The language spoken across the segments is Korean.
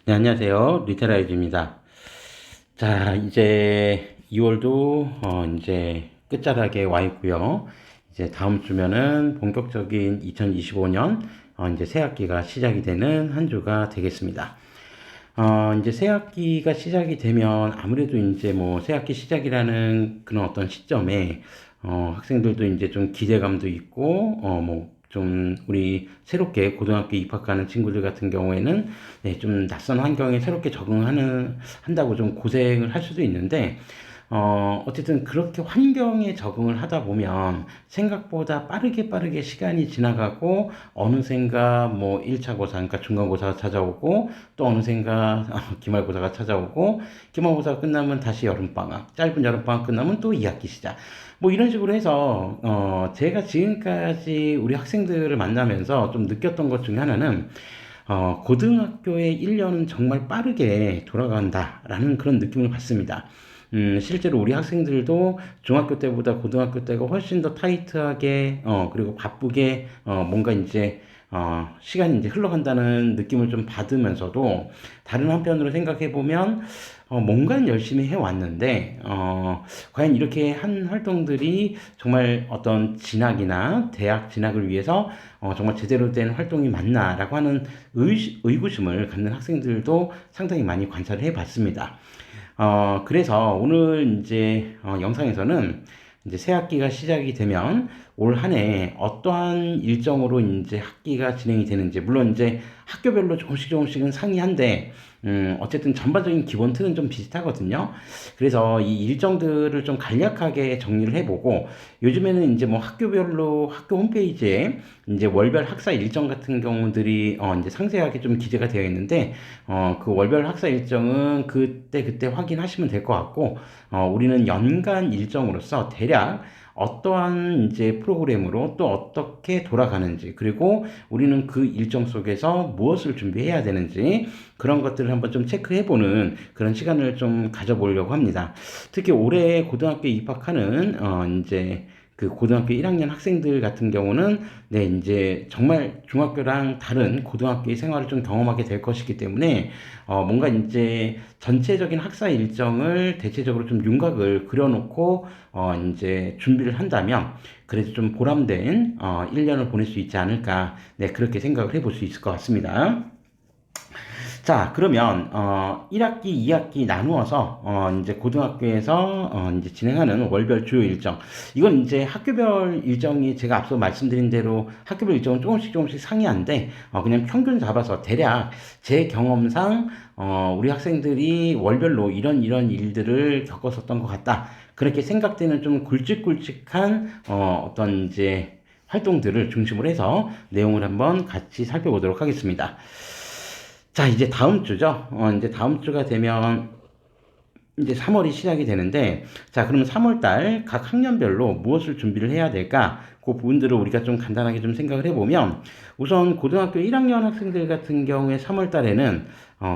네, 안녕하세요. 리테라이즈입니다. 자, 이제 2월도 이제 끝자락에 와 있고요. 이제 다음 주면은 본격적인 2025년 이제 새 학기가 시작이 되는 한 주가 되겠습니다. 이제 새 학기가 시작이 되면 아무래도 이제 뭐 새 학기 시작이라는 그런 어떤 시점에 학생들도 이제 좀 기대감도 있고 뭐 좀 우리 새롭게 고등학교 입학하는 친구들 같은 경우에는 네, 좀 낯선 환경에 새롭게 적응하는 한다고 좀 고생을 할 수도 있는데 어쨌든 그렇게 환경에 적응을 하다 보면 생각보다 빠르게 시간이 지나가고 어느샌가 뭐 1차 고사, 그러니까 중간고사가 찾아오고 또 어느샌가 기말고사가 찾아오고 기말고사가 끝나면 다시 여름방학, 짧은 여름방학 끝나면 또 2학기 시작. 뭐 이런 식으로 해서 제가 지금까지 우리 학생들을 만나면서 좀 느꼈던 것 중에 하나는 고등학교의 1년은 정말 빠르게 돌아간다라는 그런 느낌을 받습니다. 실제로 우리 학생들도 중학교 때보다 고등학교 때가 훨씬 더 타이트하게, 그리고 바쁘게, 뭔가 이제, 시간이 이제 흘러간다는 느낌을 좀 받으면서도 다른 한편으로 생각해보면, 뭔가는 열심히 해왔는데, 과연 이렇게 한 활동들이 정말 어떤 진학이나 대학 진학을 위해서 정말 제대로 된 활동이 맞나라고 하는 의구심을 갖는 학생들도 상당히 많이 관찰을 해봤습니다. 그래서 오늘 이제 영상에서는 이제 새 학기가 시작이 되면 올 한 해 어떠한 일정으로 이제 학기가 진행이 되는지, 물론 이제 학교별로 조금씩은 상이한데, 어쨌든 전반적인 기본 틀은 좀 비슷하거든요. 그래서 이 일정들을 좀 간략하게 정리를 해보고, 요즘에는 이제 뭐 학교별로 학교 홈페이지에 이제 월별 학사 일정 같은 경우들이 이제 상세하게 좀 기재가 되어 있는데, 그 월별 학사 일정은 그때 확인하시면 될 것 같고, 우리는 연간 일정으로서 대략 어떠한 이제 프로그램으로 또 어떻게 돌아가는지, 그리고 우리는 그 일정 속에서 무엇을 준비해야 되는지, 그런 것들을 한번 좀 체크해보는 그런 시간을 좀 가져보려고 합니다. 특히 올해 고등학교에 입학하는, 이제 그 고등학교 1학년 학생들 같은 경우는 네, 이제 정말 중학교랑 다른 고등학교의 생활을 좀 경험하게 될 것이기 때문에 뭔가 이제 전체적인 학사 일정을 대체적으로 좀 윤곽을 그려놓고 이제 준비를 한다면 그래도 좀 보람된 1년을 보낼 수 있지 않을까, 네, 그렇게 생각을 해볼 수 있을 것 같습니다. 자, 그러면 1학기, 2학기 나누어서 이제 고등학교에서 이제 진행하는 월별 주요 일정. 이건 이제 학교별 일정이 제가 앞서 말씀드린 대로 학교별 일정은 조금씩 상이한데 그냥 평균 잡아서 대략 제 경험상 우리 학생들이 월별로 이런 일들을 겪었었던 것 같다. 그렇게 생각되는 좀 굵직굵직한 어떤 이제 활동들을 중심으로 해서 내용을 한번 같이 살펴보도록 하겠습니다. 자, 이제 다음 주죠. 이제 다음 주가 되면 이제 3월이 시작이 되는데, 자, 그러면 3월 달 각 학년별로 무엇을 준비를 해야 될까? 그 부분들을 우리가 좀 간단하게 좀 생각을 해보면, 우선 고등학교 1학년 학생들 같은 경우에 3월 달에는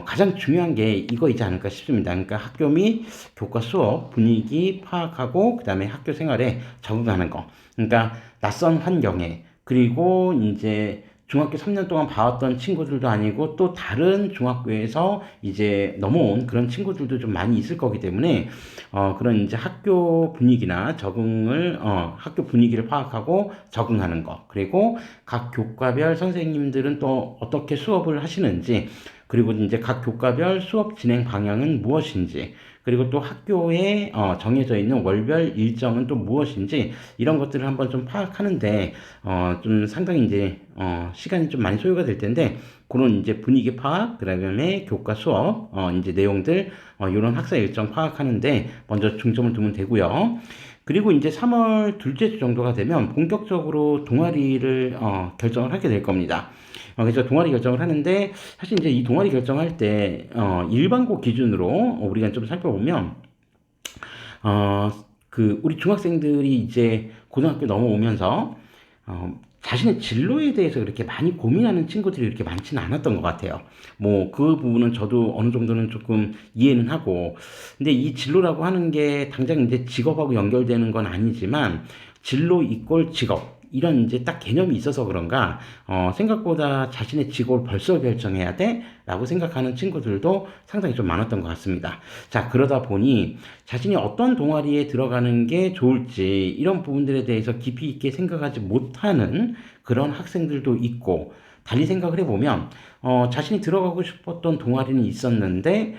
가장 중요한 게 이거이지 않을까 싶습니다. 그러니까 학교 및 교과 수업 분위기 파악하고, 그 다음에 학교 생활에 적응하는 거. 그러니까 낯선 환경에, 그리고 이제 중학교 3년 동안 봐왔던 친구들도 아니고 또 다른 중학교에서 이제 넘어온 그런 친구들도 좀 많이 있을 거기 때문에 그런 이제 학교 분위기나 학교 분위기를 파악하고 적응하는 거, 그리고 각 교과별 선생님들은 또 어떻게 수업을 하시는지, 그리고 이제 각 교과별 수업 진행 방향은 무엇인지, 그리고 또 학교에 정해져 있는 월별 일정은 또 무엇인지, 이런 것들을 한번 좀 파악하는데 좀 상당히 이제 시간이 좀 많이 소요가 될 텐데, 그런 이제 분위기 파악, 그다음에 교과 수업 이제 내용들 이런 학사 일정 파악하는데 먼저 중점을 두면 되고요. 그리고 이제 3월 둘째 주 정도가 되면 본격적으로 동아리를 결정을 하게 될 겁니다. 그래서 동아리 결정을 하는데, 사실 이제 이 동아리 결정할 때 일반고 기준으로 우리가 좀 살펴보면 어, 그 우리 중학생들이 이제 고등학교 넘어오면서 자신의 진로에 대해서 그렇게 많이 고민하는 친구들이 그렇게 많지는 않았던 것 같아요. 뭐 그 부분은 저도 어느 정도는 조금 이해는 하고, 근데 이 진로라고 하는 게 당장 이제 직업하고 연결되는 건 아니지만 진로 이꼴 직업, 이런 이제 딱 개념이 있어서 그런가, 생각보다 자신의 직업을 벌써 결정해야 돼? 라고 생각하는 친구들도 상당히 좀 많았던 것 같습니다. 자, 그러다 보니 자신이 어떤 동아리에 들어가는 게 좋을지 이런 부분들에 대해서 깊이 있게 생각하지 못하는 그런 학생들도 있고, 달리 생각을 해보면, 자신이 들어가고 싶었던 동아리는 있었는데,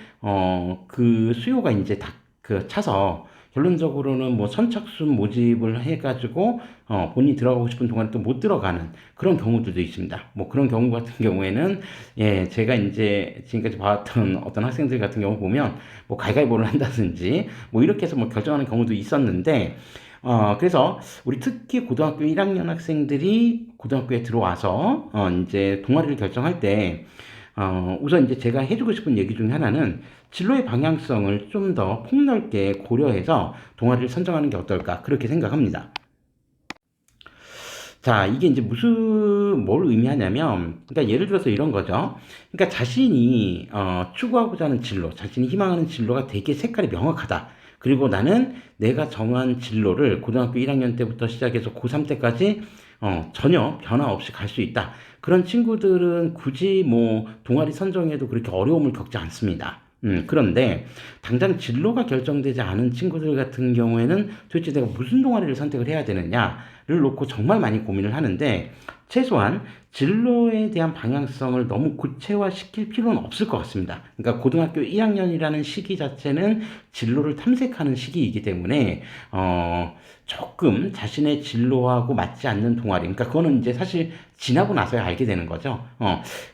그 수요가 이제 다, 차서, 결론적으로는 뭐 선착순 모집을 해가지고, 본인이 들어가고 싶은 동아리 또 못 들어가는 그런 경우들도 있습니다. 뭐 그런 경우 같은 경우에는, 예, 제가 이제 지금까지 봐왔던 어떤 학생들 같은 경우 보면, 뭐 가위바위보를 한다든지, 뭐 이렇게 해서 뭐 결정하는 경우도 있었는데, 그래서 우리 특히 고등학교 1학년 학생들이 고등학교에 들어와서 이제 동아리를 결정할 때 우선 이제 제가 해주고 싶은 얘기 중에 하나는 진로의 방향성을 좀 더 폭넓게 고려해서 동아리를 선정하는 게 어떨까 그렇게 생각합니다. 자, 이게 이제 뭘 의미하냐면, 그러니까 예를 들어서 이런 거죠. 그러니까 자신이, 추구하고자 하는 진로, 자신이 희망하는 진로가 되게 색깔이 명확하다. 그리고 나는 내가 정한 진로를 고등학교 1학년 때부터 시작해서 고3 때까지, 전혀 변화 없이 갈 수 있다. 그런 친구들은 굳이 뭐, 동아리 선정에도 그렇게 어려움을 겪지 않습니다. 그런데 당장 진로가 결정되지 않은 친구들 같은 경우에는 도대체 내가 무슨 동아리를 선택을 해야 되느냐를 놓고 정말 많이 고민을 하는데 최소한 진로에 대한 방향성을 너무 구체화시킬 필요는 없을 것 같습니다. 그러니까 고등학교 1학년이라는 시기 자체는 진로를 탐색하는 시기이기 때문에 조금 자신의 진로하고 맞지 않는 동아리, 그러니까 그거는 이제 사실 지나고 나서야 알게 되는 거죠.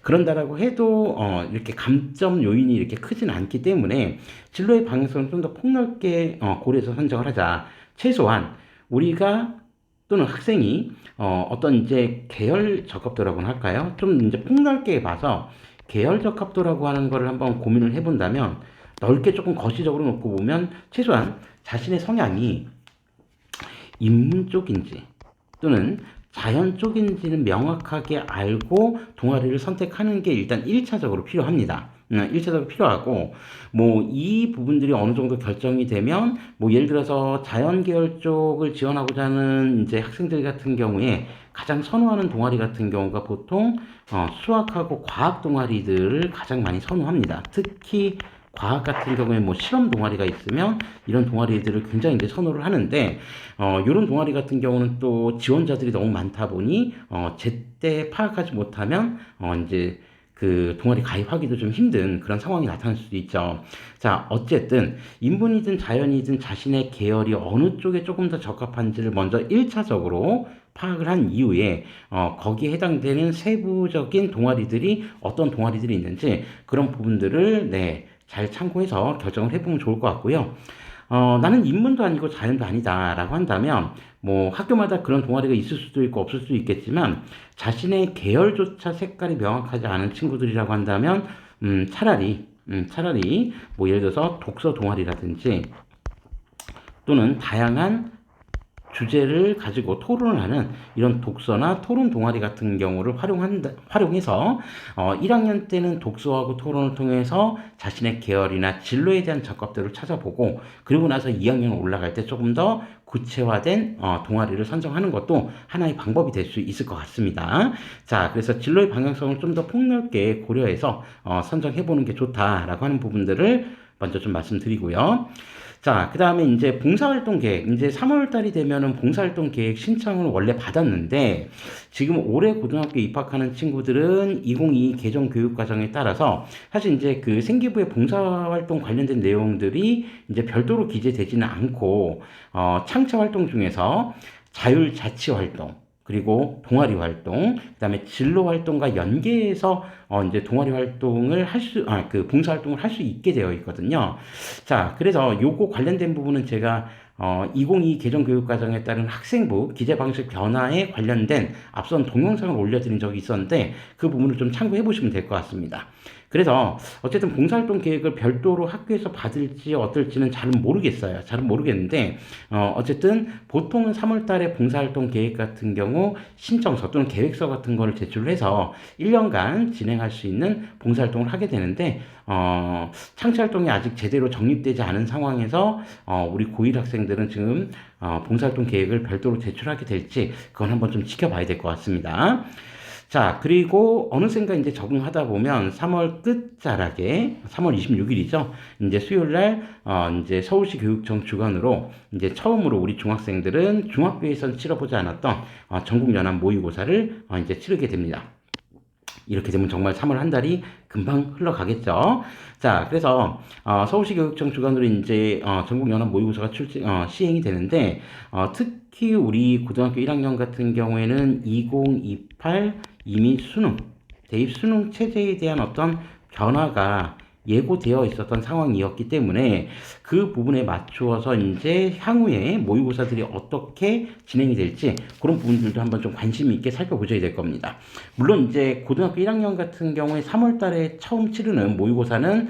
그런다라고 해도 이렇게 감점 요인이 이렇게 크진 않기 때문에 진로의 방향성을 좀 더 폭넓게 고려해서 선정을 하자. 최소한 우리가 또는 학생이 어떤 이제 계열 적합도라고는 할까요? 좀 이제 폭넓게 봐서 계열 적합도라고 하는 거를 한번 고민을 해본다면 넓게 조금 거시적으로 놓고 보면 최소한 자신의 성향이 인문 쪽인지 또는 자연 쪽인지는 명확하게 알고 동아리를 선택하는 게 일단 1차적으로 필요합니다. 1차적으로 필요하고, 뭐, 이 부분들이 어느 정도 결정이 되면, 뭐, 예를 들어서 자연 계열 쪽을 지원하고자 하는 이제 학생들 같은 경우에 가장 선호하는 동아리 같은 경우가 보통, 수학하고 과학 동아리들을 가장 많이 선호합니다. 특히 과학 같은 경우에 뭐 실험 동아리가 있으면 이런 동아리들을 굉장히 이제 선호를 하는데, 이런 동아리 같은 경우는 또 지원자들이 너무 많다 보니, 제때 파악하지 못하면, 이제 그 동아리 가입하기도 좀 힘든 그런 상황이 나타날 수도 있죠. 자, 어쨌든 인문이든 자연이든 자신의 계열이 어느 쪽에 조금 더 적합한지를 먼저 1차적으로 파악을 한 이후에 거기에 해당되는 세부적인 동아리들이 어떤 동아리들이 있는지 그런 부분들을 네, 잘 참고해서 결정을 해보면 좋을 것 같고요. 나는 인문도 아니고 자연도 아니다라고 한다면 뭐 학교마다 그런 동아리가 있을 수도 있고 없을 수도 있겠지만 자신의 계열조차 색깔이 명확하지 않은 친구들이라고 한다면 차라리 뭐 예를 들어서 독서 동아리라든지 또는 다양한 주제를 가지고 토론을 하는 이런 독서나 토론 동아리 같은 경우를 활용해서 1학년 때는 독서하고 토론을 통해서 자신의 계열이나 진로에 대한 적합도를 찾아보고 그리고 나서 2학년 올라갈 때 조금 더 구체화된 동아리를 선정하는 것도 하나의 방법이 될 수 있을 것 같습니다. 자, 그래서 진로의 방향성을 좀 더 폭넓게 고려해서 선정해보는 게 좋다라고 하는 부분들을 먼저 좀 말씀드리고요. 자, 그 다음에 이제 봉사활동 계획. 이제 3월 달이 되면은 봉사활동 계획 신청을 원래 받았는데, 지금 올해 고등학교 입학하는 친구들은 2022 개정 교육과정에 따라서, 사실 이제 그 생기부의 봉사활동 관련된 내용들이 이제 별도로 기재되지는 않고, 창체활동 중에서 자율자치활동, 그리고 동아리 활동, 그다음에 진로 활동과 연계해서 이제 동아리 활동을 그 봉사 활동을 할 수 있게 되어 있거든요. 자, 그래서 요거 관련된 부분은 제가 2022 개정 교육 과정에 따른 학생부 기재 방식 변화에 관련된 앞선 동영상을 올려드린 적이 있었는데 그 부분을 좀 참고해 보시면 될 것 같습니다. 그래서 어쨌든 봉사활동 계획을 별도로 학교에서 받을지 어떨지는 잘은 모르겠어요. 잘은 모르겠는데 어쨌든 보통은 3월 달에 봉사활동 계획 같은 경우 신청서 또는 계획서 같은 거를 제출을 해서 1년간 진행할 수 있는 봉사활동을 하게 되는데 창치활동이 아직 제대로 정립되지 않은 상황에서 우리 고1 학생들은 지금 봉사활동 계획을 별도로 제출하게 될지 그건 한번 좀 지켜봐야 될 것 같습니다. 자, 그리고 어느샌가 이제 적응하다 보면 3월 끝자락에 3월 26일이죠. 이제 수요일 날 이제 서울시 교육청 주관으로 이제 처음으로 우리 중학생들은 중학교에선 치러보지 않았던 전국 연합 모의고사를 이제 치르게 됩니다. 이렇게 되면 정말 3월 한 달이 금방 흘러가겠죠. 자, 그래서 서울시 교육청 주관으로 이제 전국 연합 모의고사가 시행이 되는데 특히 우리 고등학교 1학년 같은 경우에는 2028 이미 대입 수능 체제에 대한 어떤 변화가 예고되어 있었던 상황이었기 때문에 그 부분에 맞추어서 이제 향후에 모의고사들이 어떻게 진행이 될지 그런 부분들도 한번 좀 관심 있게 살펴보셔야 될 겁니다. 물론 이제 고등학교 1학년 같은 경우에 3월 달에 처음 치르는 모의고사는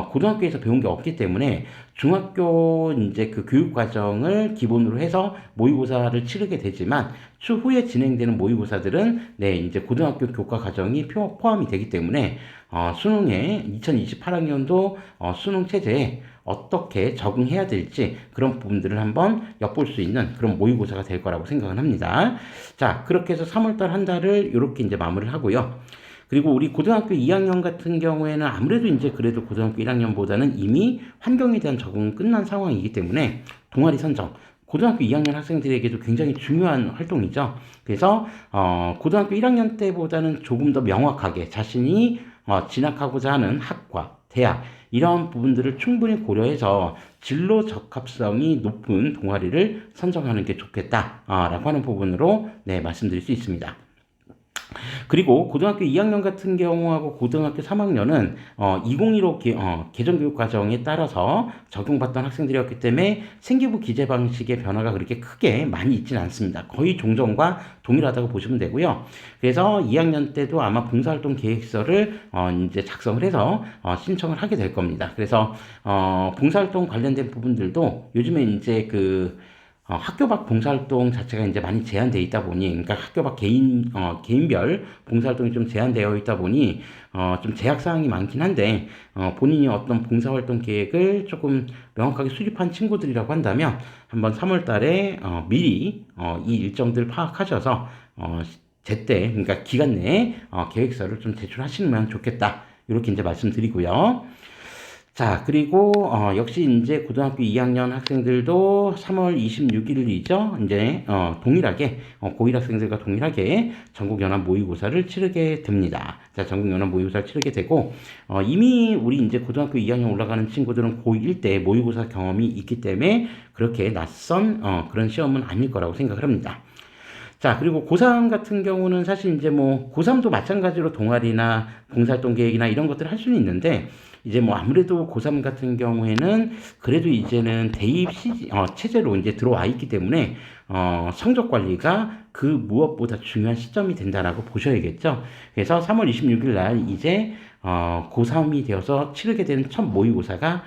고등학교에서 배운 게 없기 때문에 중학교 이제 그 교육 과정을 기본으로 해서 모의고사를 치르게 되지만 추후에 진행되는 모의고사들은 네, 이제 고등학교 교과 과정이 포함이 되기 때문에 수능에 2028학년도 수능 체제에 어떻게 적응해야 될지 그런 부분들을 한번 엿볼 수 있는 그런 모의고사가 될 거라고 생각을 합니다. 자, 그렇게 해서 3월달 한 달을 이렇게 이제 마무리를 하고요. 그리고 우리 고등학교 2학년 같은 경우에는 아무래도 이제 그래도 고등학교 1학년보다는 이미 환경에 대한 적응은 끝난 상황이기 때문에 동아리 선정, 고등학교 2학년 학생들에게도 굉장히 중요한 활동이죠. 그래서 고등학교 1학년 때보다는 조금 더 명확하게 자신이 진학하고자 하는 학과, 대학 이런 부분들을 충분히 고려해서 진로 적합성이 높은 동아리를 선정하는 게 좋겠다라고 하는 부분으로 네, 말씀드릴 수 있습니다. 그리고 고등학교 2학년 같은 경우하고 고등학교 3학년은 2015 개정교육 과정에 따라서 적용받던 학생들이었기 때문에 생기부 기재 방식의 변화가 그렇게 크게 많이 있지는 않습니다. 거의 종전과 동일하다고 보시면 되고요. 그래서 2학년 때도 아마 봉사활동 계획서를 이제 작성을 해서 신청을 하게 될 겁니다. 그래서 봉사활동 관련된 부분들도 요즘에 이제 학교 밖 봉사활동 자체가 이제 많이 제한되어 있다 보니, 그러니까 학교 밖 개인별 봉사활동이 좀 제한되어 있다 보니, 좀 제약사항이 많긴 한데, 본인이 어떤 봉사활동 계획을 조금 명확하게 수립한 친구들이라고 한다면, 한번 3월 달에, 미리, 이 일정들 파악하셔서, 제때, 그러니까 기간 내에, 계획서를 좀 제출하시면 좋겠다. 이렇게 이제 말씀드리고요. 자, 그리고 역시 이제 고등학교 2학년 학생들도 3월 26일이죠. 이제 동일하게 고1 학생들과 동일하게 전국연합 모의고사를 치르게 됩니다. 자, 전국연합 모의고사를 치르게 되고 이미 우리 이제 고등학교 2학년 올라가는 친구들은 고1 때 모의고사 경험이 있기 때문에 그렇게 낯선 그런 시험은 아닐 거라고 생각을 합니다. 자, 그리고 고3 같은 경우는 사실 이제 뭐 고3도 마찬가지로 동아리나 봉사활동 계획이나 이런 것들을 할 수는 있는데 이제 뭐 아무래도 고3 같은 경우에는 그래도 이제는 대입 체제로 이제 들어와 있기 때문에 성적 관리가 그 무엇보다 중요한 시점이 된다라고 보셔야겠죠. 그래서 3월 26일 날 이제 고3이 되어서 치르게 되는 첫 모의고사가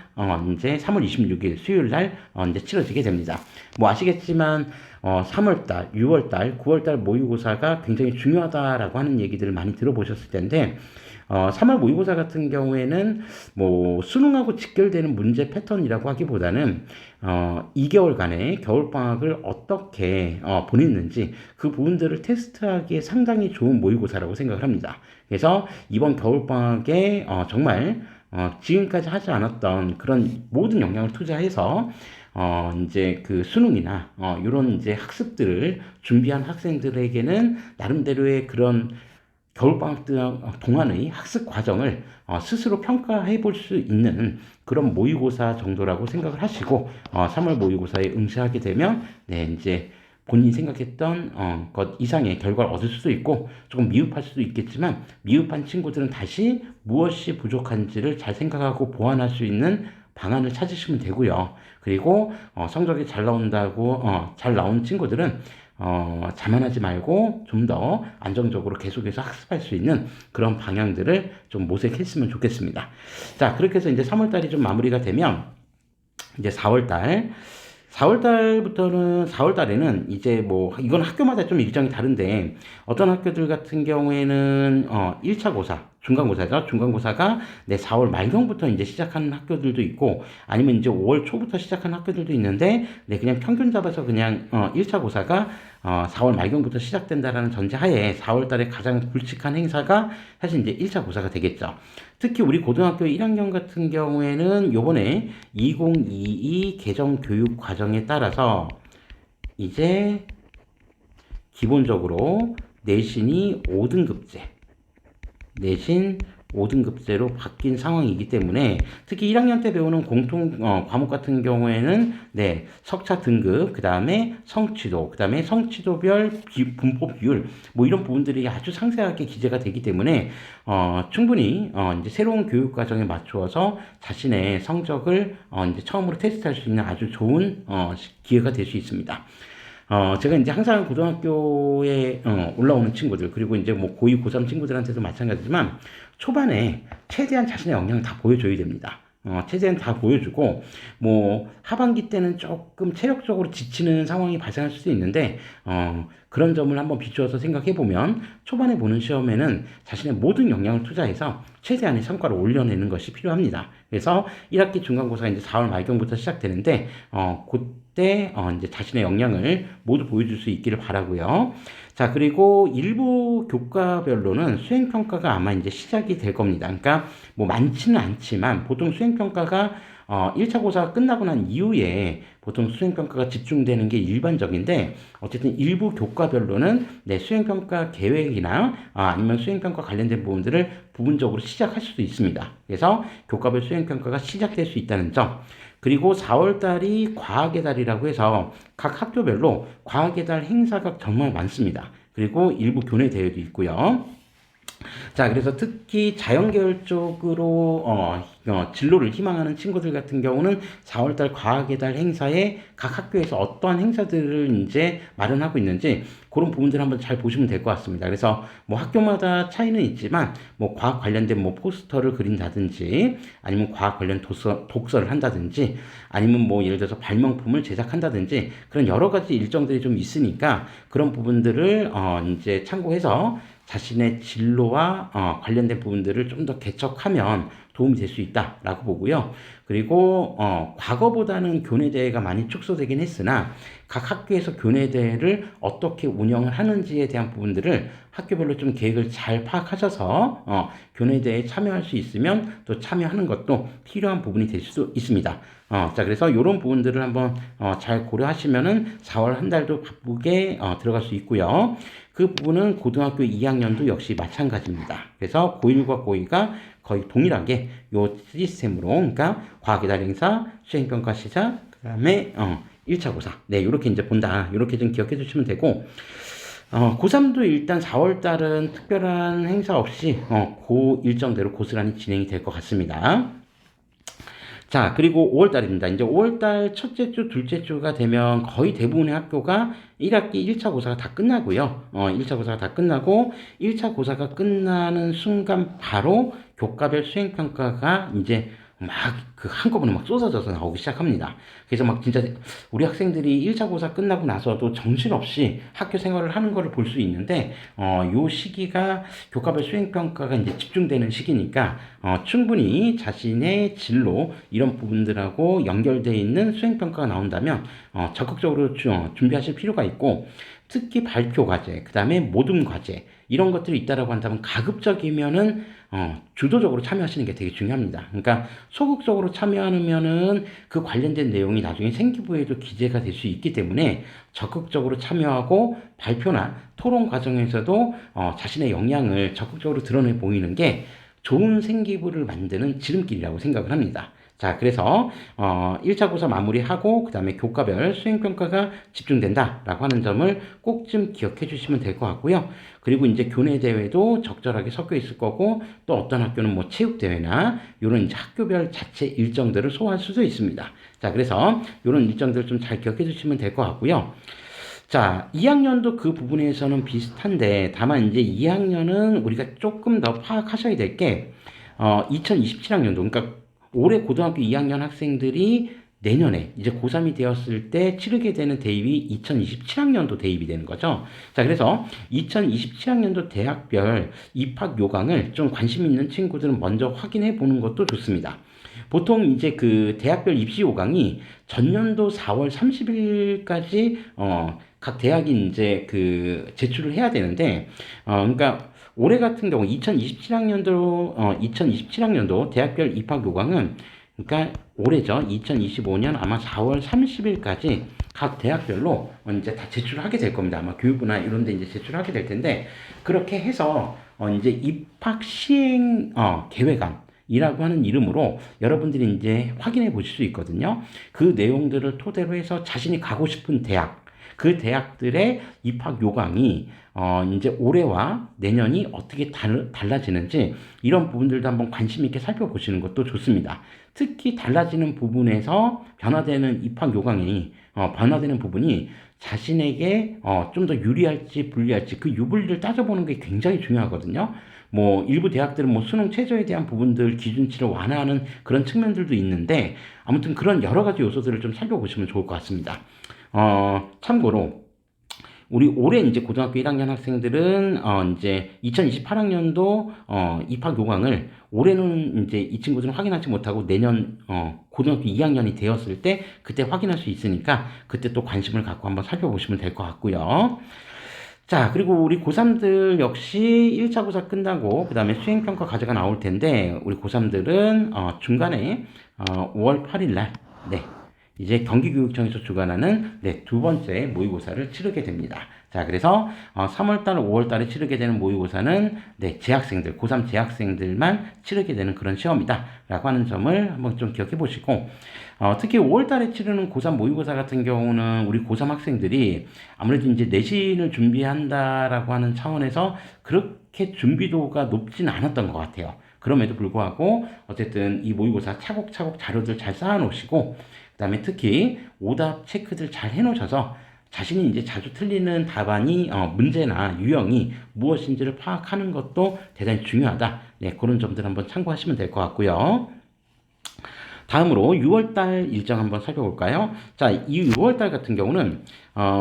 이제 3월 26일 수요일 날 이제 치러지게 됩니다. 뭐 아시겠지만 3월달, 6월달, 9월달 모의고사가 굉장히 중요하다라고 하는 얘기들을 많이 들어보셨을 텐데 3월 모의고사 같은 경우에는 뭐 수능하고 직결되는 문제 패턴이라고 하기보다는 2개월간의 겨울방학을 어떻게 보냈는지 그 부분들을 테스트하기에 상당히 좋은 모의고사라고 생각을 합니다. 그래서 이번 겨울방학에 정말 지금까지 하지 않았던 그런 모든 역량을 투자해서 이제 그 수능이나 이런 이제 학습들을 준비한 학생들에게는 나름대로의 그런 겨울방학 동안의 학습 과정을 스스로 평가해 볼 수 있는 그런 모의고사 정도라고 생각을 하시고 3월 모의고사에 응시하게 되면 네, 이제 본인이 생각했던 것 이상의 결과를 얻을 수도 있고 조금 미흡할 수도 있겠지만 미흡한 친구들은 다시 무엇이 부족한지를 잘 생각하고 보완할 수 있는 방안을 찾으시면 되고요. 그리고 성적이 잘 나온다고 잘 나온 친구들은 자만하지 말고 좀 더 안정적으로 계속해서 학습할 수 있는 그런 방향들을 좀 모색했으면 좋겠습니다. 자, 그렇게 해서 이제 3월달이 좀 마무리가 되면 이제 4월달에는 이제 뭐, 이건 학교마다 좀 일정이 다른데, 어떤 학교들 같은 경우에는, 1차 고사, 중간고사죠. 중간고사가 네, 4월 말경부터 이제 시작하는 학교들도 있고, 아니면 이제 5월 초부터 시작하는 학교들도 있는데, 네, 그냥 평균 잡아서 그냥, 1차 고사가 4월 말경부터 시작된다라는 전제하에 4월 달에 가장 굵직한 행사가 사실 이제 1차 고사가 되겠죠. 특히 우리 고등학교 1학년 같은 경우에는 요번에 2022 개정 교육 과정에 따라서 이제 기본적으로 내신이 5등급제, 내신 5등급제로 바뀐 상황이기 때문에 특히 1학년 때 배우는 공통 과목 같은 경우에는 네, 석차 등급, 그 다음에 성취도, 그 다음에 성취도별 분포 비율 뭐 이런 부분들이 아주 상세하게 기재가 되기 때문에 충분히 이제 새로운 교육 과정에 맞추어서 자신의 성적을 이제 처음으로 테스트할 수 있는 아주 좋은 기회가 될 수 있습니다. 제가 이제 항상 고등학교에 올라오는 친구들, 그리고 이제 뭐 고2, 고3 친구들한테도 마찬가지지만 초반에 최대한 자신의 역량을 다 보여줘야 됩니다. 최대한 다 보여주고, 뭐, 하반기 때는 조금 체력적으로 지치는 상황이 발생할 수도 있는데, 그런 점을 한번 비추어서 생각해보면, 초반에 보는 시험에는 자신의 모든 역량을 투자해서 최대한의 성과를 올려내는 것이 필요합니다. 그래서 1학기 중간고사가 이제 4월 말경부터 시작되는데, 그때, 이제 자신의 역량을 모두 보여줄 수 있기를 바라고요. 자, 그리고 일부 교과별로는 수행평가가 아마 이제 시작이 될 겁니다. 그러니까 뭐 많지는 않지만 보통 수행평가가 1차 고사가 끝나고 난 이후에 보통 수행평가가 집중되는 게 일반적인데 어쨌든 일부 교과별로는 네, 수행평가 계획이나 아니면 수행평가 관련된 부분들을 부분적으로 시작할 수도 있습니다. 그래서 교과별 수행평가가 시작될 수 있다는 점. 그리고 4월 달이 과학의 달이라고 해서 각 학교별로 과학의 달 행사가 정말 많습니다. 그리고 일부 교내 대회도 있고요. 자, 그래서 특히 자연계열 쪽으로 진로를 희망하는 친구들 같은 경우는 4월달 과학의 달 행사에 각 학교에서 어떠한 행사들을 이제 마련하고 있는지 그런 부분들 한번 잘 보시면 될 것 같습니다. 그래서 뭐 학교마다 차이는 있지만 뭐 과학 관련된 뭐 포스터를 그린다든지 아니면 과학 관련 독서를 한다든지 아니면 뭐 예를 들어서 발명품을 제작한다든지 그런 여러 가지 일정들이 좀 있으니까 그런 부분들을 이제 참고해서 자신의 진로와 관련된 부분들을 좀 더 개척하면 도움이 될 수 있다라고 보고요. 그리고 과거보다는 교내대회가 많이 축소되긴 했으나 각 학교에서 교내대회를 어떻게 운영을 하는지에 대한 부분들을 학교별로 좀 계획을 잘 파악하셔서 교내대회에 참여할 수 있으면 또 참여하는 것도 필요한 부분이 될 수도 있습니다. 자, 그래서 이런 부분들을 한번 잘 고려하시면은 4월 한 달도 바쁘게 들어갈 수 있고요. 그 부분은 고등학교 2학년도 역시 마찬가지입니다. 그래서 고1과 고2가 거의 동일하게 요 시스템으로, 그러니까 과학의 달 행사, 수행평가 시작, 그 다음에 1차 고사. 네, 이렇게 이제 본다. 이렇게 좀 기억해 주시면 되고, 고3도 일단 4월 달은 특별한 행사 없이 그 일정대로 고스란히 진행이 될 것 같습니다. 자, 그리고 5월달입니다. 이제 5월달 첫째 주, 둘째 주가 되면 거의 대부분의 학교가 1학기 1차 고사가 다 끝나고요. 1차 고사가 다 끝나고 1차 고사가 끝나는 순간 바로 교과별 수행평가가 이제 막 그 한꺼번에 막 쏟아져서 나오기 시작합니다. 그래서 막 진짜 우리 학생들이 1차 고사 끝나고 나서도 정신없이 학교 생활을 하는 거를 볼 수 있는데 요 시기가 교과별 수행평가가 이제 집중되는 시기니까 충분히 자신의 진로 이런 부분들하고 연결되어 있는 수행평가가 나온다면 적극적으로 준비하실 필요가 있고 특히 발표 과제, 그 다음에 모둠 과제 이런 것들이 있다라고 한다면 가급적이면은 주도적으로 참여하시는 게 되게 중요합니다. 그러니까 소극적으로 참여하면은 그 관련된 내용이 나중에 생기부에도 기재가 될 수 있기 때문에 적극적으로 참여하고 발표나 토론 과정에서도 자신의 역량을 적극적으로 드러내 보이는 게 좋은 생기부를 만드는 지름길이라고 생각을 합니다. 자, 그래서 1차 고사 마무리하고 그 다음에 교과별 수행평가가 집중된다라고 하는 점을 꼭 좀 기억해 주시면 될 것 같고요. 그리고 이제 교내 대회도 적절하게 섞여 있을 거고 또 어떤 학교는 뭐 체육 대회나 이런 이제 학교별 자체 일정들을 소화할 수도 있습니다. 자, 그래서 이런 일정들 좀 잘 기억해 주시면 될 것 같고요. 자, 2학년도 그 부분에서는 비슷한데, 다만 이제 2학년은 우리가 조금 더 파악하셔야 될 게, 2027학년도, 그러니까 올해 고등학교 2학년 학생들이 내년에 이제 고3이 되었을 때 치르게 되는 대입이 2027학년도 대입이 되는 거죠. 자, 그래서 2027학년도 대학별 입학 요강을 좀 관심 있는 친구들은 먼저 확인해 보는 것도 좋습니다. 보통 이제 그 대학별 입시 요강이 전년도 4월 30일까지 각 대학이 이제 그 제출을 해야 되는데 그러니까 올해 같은 경우 2027학년도 대학별 입학 요강은 그러니까 올해죠. 2025년 아마 4월 30일까지 각 대학별로 이제 다 제출하게 될 겁니다. 아마 교육부나 이런 데 이제 제출하게 될 텐데 그렇게 해서 이제 입학 시행 계획안 이라고 하는 이름으로 여러분들이 이제 확인해 보실 수 있거든요. 그 내용들을 토대로 해서 자신이 가고 싶은 대학, 그 대학들의 입학 요강이 이제 올해와 내년이 어떻게 달라지는지 이런 부분들도 한번 관심 있게 살펴보시는 것도 좋습니다. 특히 달라지는 부분에서 변화되는 입학 요강이 변화되는 부분이 자신에게 좀 더 유리할지 불리할지 그 유불리를 따져보는 게 굉장히 중요하거든요. 뭐 일부 대학들은 뭐 수능 최저에 대한 부분들 기준치를 완화하는 그런 측면들도 있는데 아무튼 그런 여러 가지 요소들을 좀 살펴보시면 좋을 것 같습니다. 참고로 우리 올해 이제 고등학교 1학년 학생들은 이제 2028학년도 입학 요강을 올해는 이제 이 친구들은 확인하지 못하고 내년 고등학교 2학년이 되었을 때 그때 확인할 수 있으니까 그때 또 관심을 갖고 한번 살펴보시면 될 것 같고요. 자, 그리고 우리 고3들 역시 1차 고사 끝나고 그 다음에 수행평가 과제가 나올 텐데 우리 고3들은 중간에 5월 8일 날 네, 이제 경기교육청에서 주관하는 두 번째 모의고사를 치르게 됩니다. 자, 그래서 3월달, 5월달에 치르게 되는 모의고사는 재학생들, 고3 재학생들만 치르게 되는 그런 시험이다 라고 하는 점을 한번 좀 기억해 보시고 특히 5월달에 치르는 고3 모의고사 같은 경우는 우리 고3 학생들이 아무래도 이제 내신을 준비한다라고 하는 차원에서 그렇게 준비도가 높지는 않았던 것 같아요. 그럼에도 불구하고 어쨌든 이 모의고사 차곡차곡 자료들 잘 쌓아놓으시고 그 다음에 특히 오답 체크들 잘 해놓으셔서 자신이 이제 자주 틀리는 답안이 문제나 유형이 무엇인지를 파악하는 것도 대단히 중요하다. 네, 그런 점들 한번 참고하시면 될 것 같고요. 다음으로 6월달 일정 한번 살펴볼까요? 자, 이 6월달 같은 경우는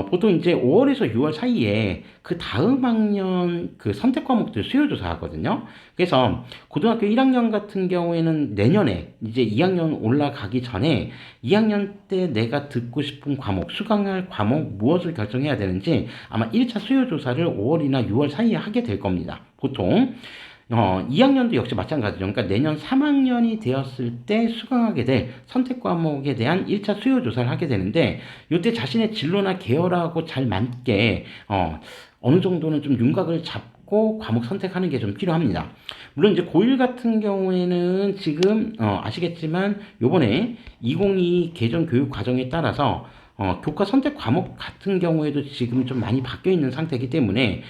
보통 이제 5월에서 6월 사이에 그 다음 학년 그 선택 과목들 수요조사 하거든요. 그래서 고등학교 1학년 같은 경우에는 내년에 이제 2학년 올라가기 전에 2학년 때 내가 듣고 싶은 과목, 수강할 과목 무엇을 결정해야 되는지 아마 1차 수요조사를 5월이나 6월 사이에 하게 될 겁니다. 보통 2학년도 역시 마찬가지죠. 그러니까 내년 3학년이 되었을 때 수강하게 될 선택 과목에 대한 1차 수요 조사를 하게 되는데 이때 자신의 진로나 계열하고 잘 맞게 어느 정도는 좀 윤곽을 잡고 과목 선택하는 게 좀 필요합니다. 물론 이제 고1 같은 경우에는 지금 아시겠지만 요번에 2022 개정 교육 과정에 따라서 교과 선택 과목 같은 경우에도 지금 좀 많이 바뀌어 있는 상태이기 때문에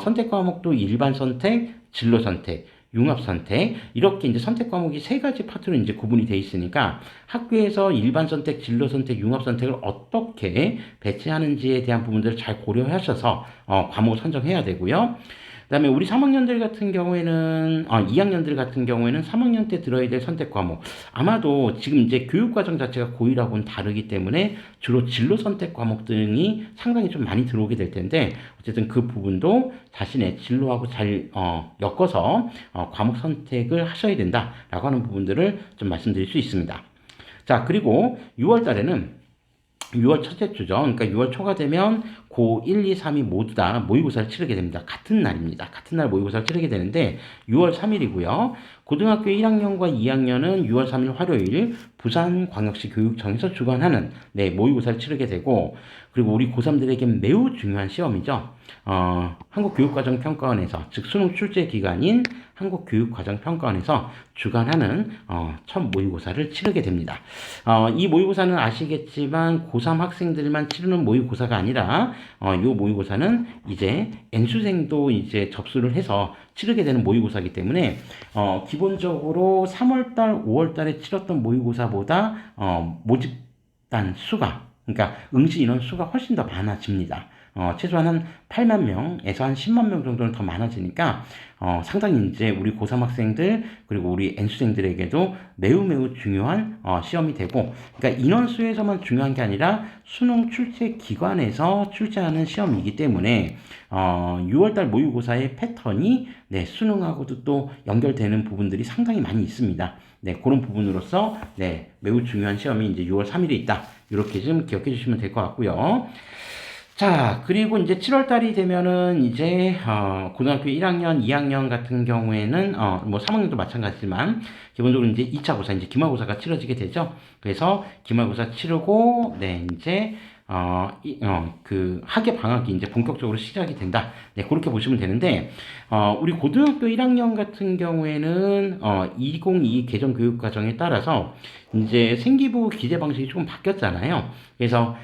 선택 과목도 일반 선택, 진로 선택, 융합 선택 이렇게 이제 선택 과목이 세 가지 파트로 이제 구분이 돼 있으니까 학교에서 일반 선택, 진로 선택, 융합 선택을 어떻게 배치하는지에 대한 부분들을 잘 고려하셔서 과목을 선정해야 되고요. 그다음에 우리 3학년들 같은 경우에는 2학년들 같은 경우에는 3학년 때 들어야 될 선택 과목 아마도 지금 이제 교육 과정 자체가 고1하고는 다르기 때문에 주로 진로 선택 과목 등이 상당히 좀 많이 들어오게 될 텐데 어쨌든 그 부분도 자신의 진로하고 잘 엮어서 과목 선택을 하셔야 된다라고 하는 부분들을 좀 말씀드릴 수 있습니다. 자, 그리고 6월 달에는 6월 첫째 주죠. 그러니까 6월 초가 되면 고 1, 2, 3이 모두 다 모의고사를 치르게 됩니다. 같은 날입니다. 같은 날 모의고사를 치르게 되는데 6월 3일이고요. 고등학교 1학년과 2학년은 6월 3일 화요일 부산광역시 교육청에서 주관하는 모의고사를 치르게 되고 그리고 우리 고3들에게 매우 중요한 시험이죠. 한국교육과정평가원에서 즉 수능 출제 기관인 한국교육과정평가원에서 주관하는 첫 모의고사를 치르게 됩니다. 이 모의고사는 아시겠지만 고3 학생들만 치르는 모의고사가 아니라 이 모의고사는 이제 N수생도 이제 접수를 해서 치르게 되는 모의고사이기 때문에 기본적으로 3월달, 5월달에 치렀던 모의고사보다 모집단 수가 그러니까 응시 인원 수가 훨씬 더 많아집니다. 최소한 한 8만 명에서 한 10만 명 정도는 더 많아지니까 상당히 이제 우리 고3 학생들 그리고 우리 N수생들에게도 매우 매우 중요한 시험이 되고, 그러니까 인원수에서만 중요한 게 아니라 수능 출제 기관에서 출제하는 시험이기 때문에 6월달 모의고사의 패턴이 네, 수능하고도 또 연결되는 부분들이 상당히 많이 있습니다. 네, 그런 부분으로서 네, 매우 중요한 시험이 이제 6월 3일에 있다. 이렇게 좀 기억해 주시면 될 것 같고요. 자, 그리고 이제 7월 달이 되면은 이제 고등학교 1학년, 2학년 같은 경우에는 뭐 3학년도 마찬가지지만 기본적으로 이제 2차 고사, 이제 기말고사가 치러지게 되죠. 그래서 기말고사 치르고 네, 이제 그 학예 방학이 이제 본격적으로 시작이 된다. 네, 그렇게 보시면 되는데 우리 고등학교 1학년 같은 경우에는 2022 개정 교육 과정에 따라서 이제 생기부 기재 방식이 조금 바뀌었잖아요. 그래서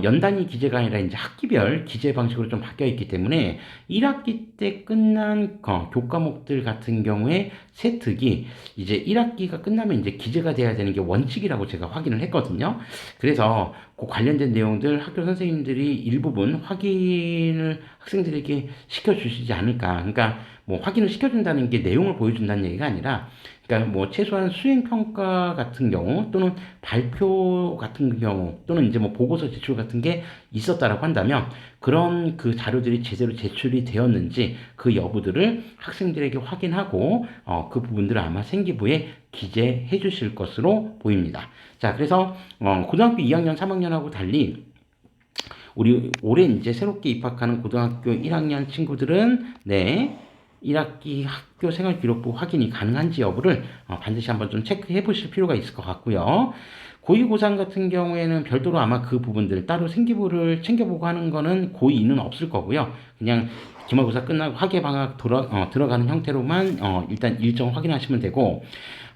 연단위 기재가 아니라 이제 학기별 기재 방식으로 좀 바뀌어 있기 때문에 1학기 때 끝난 교과목들 같은 경우에 세특이 이제 1학기가 끝나면 이제 기재가 돼야 되는 게 원칙이라고 제가 확인을 했거든요. 그래서 그 관련된 내용들 학교 선생님들이 일부분 확인을 학생들에게 시켜주시지 않을까. 그러니까 뭐 확인을 시켜준다는 게 내용을 보여준다는 얘기가 아니라, 그러니까 뭐 최소한 수행평가 같은 경우 또는 발표 같은 경우 또는 이제 뭐 보고서 제출 같은 게 있었다라고 한다면 그런 그 자료들이 제대로 제출이 되었는지 그 여부들을 학생들에게 확인하고 그 부분들을 아마 생기부에 기재해 주실 것으로 보입니다. 자, 그래서 고등학교 2학년, 3학년하고 달리 우리 올해 이제 새롭게 입학하는 고등학교 1학년 친구들은 네, 1학기 학교 생활기록부 확인이 가능한지 여부를 반드시 한번 좀 체크해 보실 필요가 있을 것 같고요. 고2, 고3 같은 경우에는 별도로 아마 그 부분들 따로 생기부를 챙겨보고 하는 거는 고2는 없을 거고요. 그냥 기말고사 끝나고 학예방학 들어가는 형태로만 일단 일정 확인하시면 되고,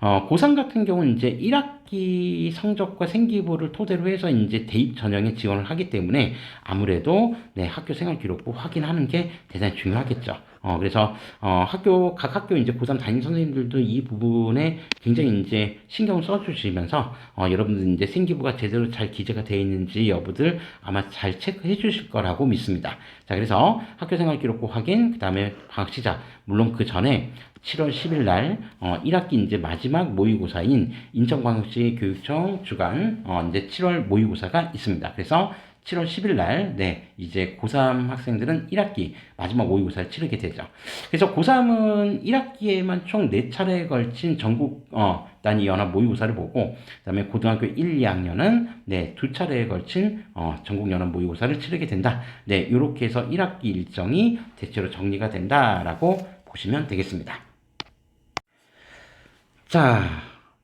고3 같은 경우는 이제 1학기 성적과 생기부를 토대로 해서 이제 대입 전형에 지원을 하기 때문에 아무래도 네, 학교 생활기록부 확인하는 게 대단히 중요하겠죠. 그래서 각 학교 이제 고3 담임 선생님들도 이 부분에 굉장히 이제 신경을 써주시면서 여러분들 이제 생기부가 제대로 잘 기재가 되어 있는지 여부들 아마 잘 체크해 주실 거라고 믿습니다. 자, 그래서 학교 생활기록부 확인, 그 다음에 방학 시작. 물론 그 전에 7월 10일 날 1학기 이제 마지막 모의고사인 인천광역시 교육청 주관 이제 7월 모의고사가 있습니다. 그래서 7월 10일 날, 네, 이제 고3 학생들은 1학기 마지막 모의고사를 치르게 되죠. 그래서 고3은 1학기에만 총 4차례에 걸친 전국 단위 연합 모의고사를 보고, 그 다음에 고등학교 1, 2학년은 네, 2차례에 걸친 전국 연합 모의고사를 치르게 된다. 네, 이렇게 해서 1학기 일정이 대체로 정리가 된다라고 보시면 되겠습니다. 자,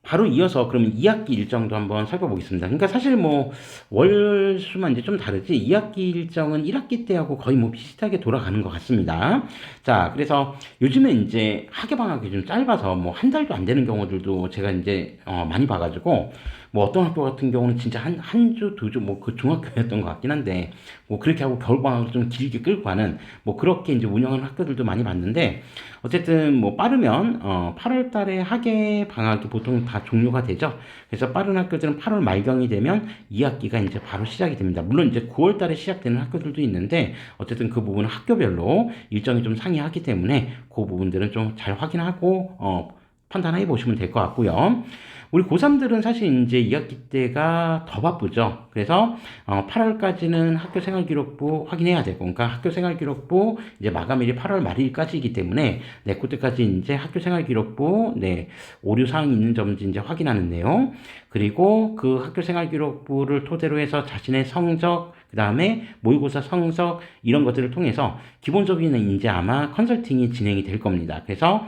바로 이어서 그러면 2학기 일정도 한번 살펴보겠습니다. 그러니까 사실 뭐 월수만 이제 좀 다르지 2학기 일정은 1학기 때하고 거의 뭐 비슷하게 돌아가는 것 같습니다. 자, 그래서 요즘에 이제 학예방학이 좀 짧아서 뭐 한 달도 안 되는 경우들도 제가 이제 많이 봐가지고 뭐 어떤 학교 같은 경우는 진짜 한 주, 두 주, 뭐 그 중학교였던 것 같긴 한데 뭐 그렇게 하고 겨울방학을 좀 길게 끌고 가는 뭐 그렇게 이제 운영하는 학교들도 많이 봤는데, 어쨌든 뭐 빠르면 8월 달에 학예 방학이 보통 다 종료가 되죠. 그래서 빠른 학교들은 8월 말경이 되면 2학기가 이제 바로 시작이 됩니다. 물론 이제 9월 달에 시작되는 학교들도 있는데 어쨌든 그 부분은 학교별로 일정이 좀 상이하기 때문에 그 부분들은 좀 잘 확인하고 판단해 보시면 될 것 같고요. 우리 고3들은 사실 이제 2학기 때가 더 바쁘죠. 그래서 8월까지는 학교 생활기록부 확인해야 되고, 그러니까 학교 생활기록부 이제 마감일이 8월 말일까지이기 때문에 네, 그때까지 이제 학교 생활기록부 네, 오류 사항이 있는 점인지 이제 확인하는 내용, 그리고 그 학교 생활기록부를 토대로 해서 자신의 성적, 그 다음에 모의고사 성적 이런 것들을 통해서 기본적인 이제 아마 컨설팅이 진행이 될 겁니다. 그래서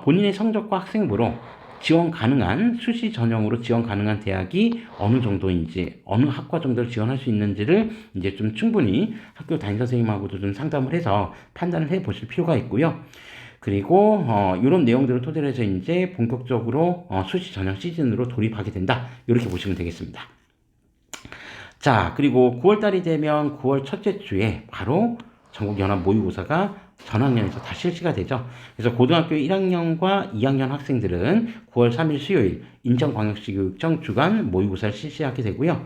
본인의 성적과 학생부로 지원 가능한 수시 전형으로 지원 가능한 대학이 어느 정도인지, 어느 학과 정도를 지원할 수 있는지를 이제 좀 충분히 학교 담임 선생님하고도 좀 상담을 해서 판단을 해 보실 필요가 있고요. 그리고 이런 내용들을 토대로 해서 이제 본격적으로 수시 전형 시즌으로 돌입하게 된다. 이렇게 보시면 되겠습니다. 자, 그리고 9월달이 되면 9월 첫째 주에 바로 전국연합 모의고사가 전학년에서 다 실시가 되죠. 그래서 고등학교 1학년과 2학년 학생들은 9월 3일 수요일 인천광역시 교육청 주간 모의고사를 실시하게 되고요.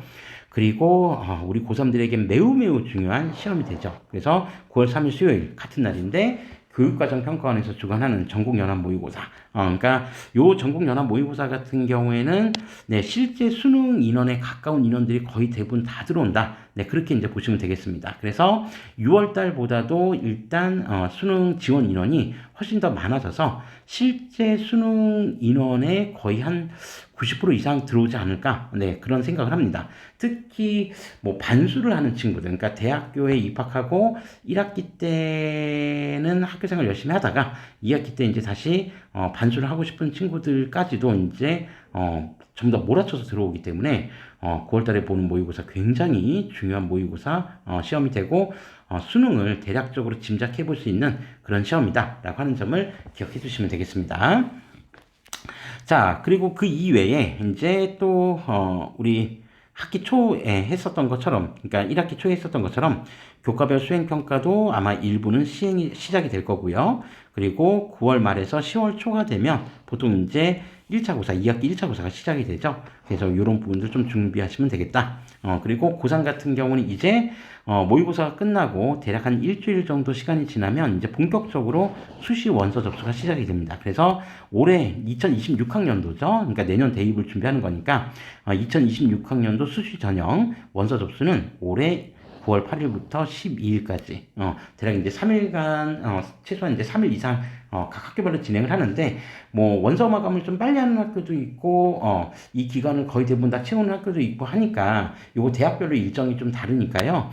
그리고 우리 고3들에게 매우 매우 중요한 시험이 되죠. 그래서 9월 3일 수요일 같은 날인데 교육과정 평가원에서 주관하는 전국연합 모의고사. 그러니까 요 전국연합 모의고사 같은 경우에는 네, 실제 수능 인원에 가까운 인원들이 거의 대부분 다 들어온다. 네, 그렇게 이제 보시면 되겠습니다. 그래서 6월 달보다도 일단 수능 지원 인원이 훨씬 더 많아져서 실제 수능 인원의 거의 한 90% 이상 들어오지 않을까? 네, 그런 생각을 합니다. 특히 뭐 반수를 하는 친구들, 그러니까 대학교에 입학하고 1학기 때는 학교 생활 열심히 하다가 2학기 때 이제 다시 반수를 하고 싶은 친구들까지도 이제 전부 다 몰아쳐서 들어오기 때문에 9월 달에 보는 모의고사 굉장히 중요한 모의고사 시험이 되고 수능을 대략적으로 짐작해 볼 수 있는 그런 시험이다 라고 하는 점을 기억해 주시면 되겠습니다. 자, 그리고 그 이외에 이제 또 우리 학기 초에 했었던 것처럼, 그러니까 1학기 초에 했었던 것처럼 교과별 수행평가도 아마 일부는 시작이 될 거고요. 그리고 9월 말에서 10월 초가 되면 보통 이제 1차 고사, 2학기 1차 고사가 시작이 되죠. 그래서 이런 부분들 좀 준비하시면 되겠다. 그리고 고3 같은 경우는 이제 모의고사가 끝나고 대략 한 일주일 정도 시간이 지나면 이제 본격적으로 수시 원서 접수가 시작이 됩니다. 그래서 올해 2026학년도죠. 그러니까 내년 대입을 준비하는 거니까 2026학년도 수시 전형 원서 접수는 올해 9월 8일부터 12일까지 대략 이제 3일간 최소한 이제 3일 이상 각 학교별로 진행을 하는데 뭐 원서 마감을 좀 빨리 하는 학교도 있고 이 기간을 거의 대부분 다 채우는 학교도 있고 하니까 요거 대학별로 일정이 좀 다르니까요.